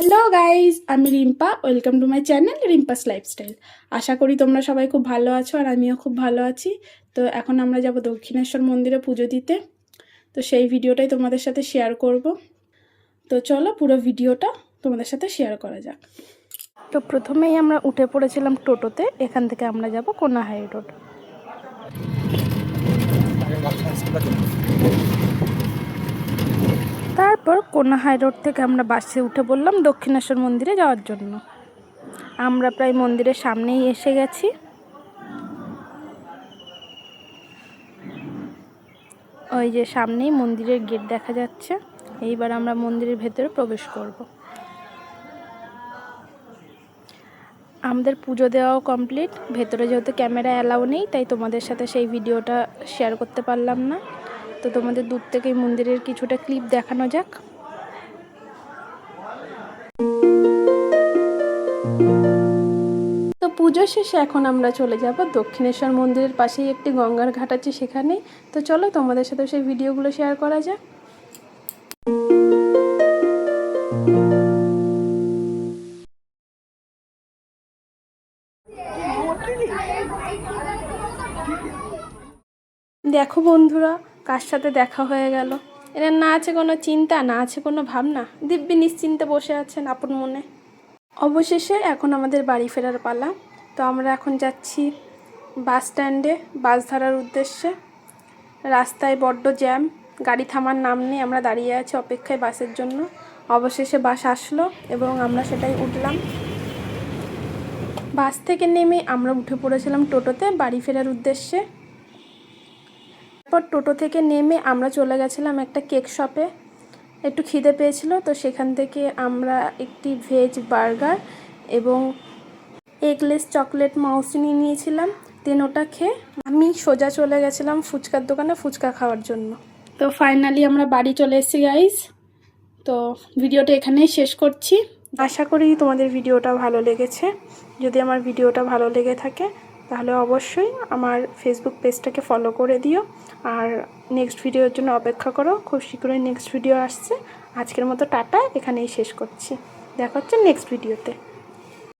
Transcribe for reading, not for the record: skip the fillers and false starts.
Hello guys, আমি Rimpa. Welcome to my channel Rimpa's lifestyle. আশা করি তোমরা সবাই খুব ভালো আছো আর আমিও খুব ভালো আছি। তো এখন আমরা যাব দক্ষিণেশ্বর মন্দিরে পুজো দিতে। তো সেই ভিডিওটাই তোমাদের সাথে শেয়ার করব। তো চলো পুরো ভিডিওটা তোমাদের সাথে শেয়ার করা যাক। তো প্রথমেই আমরা উঠে পড়েছিলাম টোটোতে। এখান থেকে আমরা যাব কোনা হাই রোড। তারপর কোনা হাই রোড থেকে আমরা বাসে উঠে পড়লাম দক্ষিণেশ্বর মন্দিরে যাওয়ার জন্য। আমরা প্রায় মন্দিরের সামনেই এসে গেছি। ওই যে সামনেই মন্দিরের গেট দেখা যাচ্ছে। এইবার আমরা মন্দিরের ভেতরে প্রবেশ করব। আমাদের পুজো দেওয়াও কমপ্লিট। ভেতরে যেহেতু ক্যামেরা অ্যালাউ নেই, তাই তোমাদের সাথে সেই ভিডিওটা শেয়ার করতে পারলাম না। তো তোমাদের দূর থেকেই মন্দিরের কিছুটা ক্লিপ দেখানো যাক। তো পুজো শেষে এখন আমরা চলে যাব দক্ষিণেশ্বর মন্দিরের পাশেই একটি গঙ্গার ঘাট আছে, সেখানেই। তো চলো তোমাদের সাথে সেই ভিডিওগুলো শেয়ার করা যাক। দেখো বন্ধুরা, কার সাথে দেখা হয়ে গেল। এরা না আছে কোনো চিন্তা, না আছে কোনো ভাবনা, দিব্যি নিশ্চিন্তে বসে আছেন আপন মনে। অবশেষে এখন আমাদের বাড়ি ফেরার পালা। তো আমরা এখন যাচ্ছি বাস স্ট্যান্ডে বাস ধরার উদ্দেশ্যে। রাস্তায় বড্ড জ্যাম, গাড়ি থামার নাম নেই। আমরা দাঁড়িয়ে আছি অপেক্ষায় বাসের জন্য। অবশেষে বাস আসলো এবং আমরা সেটাই উঠলাম। বাস থেকে নেমে আমরা উঠে পড়েছিলাম টোটোতে বাড়ি ফেরার উদ্দেশ্যে। তারপর টোটো থেকে নেমে আমরা চলে গেছিলাম একটা কেক শপে। একটু খিদে পেয়েছিল, তো সেখান থেকে আমরা একটি ভেজ বার্গার এবং এগলেস চকলেট মাউসি নিয়েছিলাম। দেন ওটা খেয়ে আমি সোজা চলে গেছিলাম ফুচকার দোকানে ফুচকা খাওয়ার জন্য। তো ফাইনালি আমরা বাড়ি চলে এসেছি গাইস। তো ভিডিওটা এখানেই শেষ করছি। আশা করি তোমাদের ভিডিওটা ভালো লেগেছে। যদি আমার ভিডিওটা ভালো লেগে থাকে তাহলে অবশ্যই আমার ফেসবুক পেজটাকে ফলো করে দিও আর নেক্সট ভিডিওর জন্য অপেক্ষা করো। খুব শীঘ্রই নেক্সট ভিডিও আসছে। আজকের মতো টাটা, এখানেই শেষ করছি। দেখা হচ্ছে নেক্সট ভিডিওতে।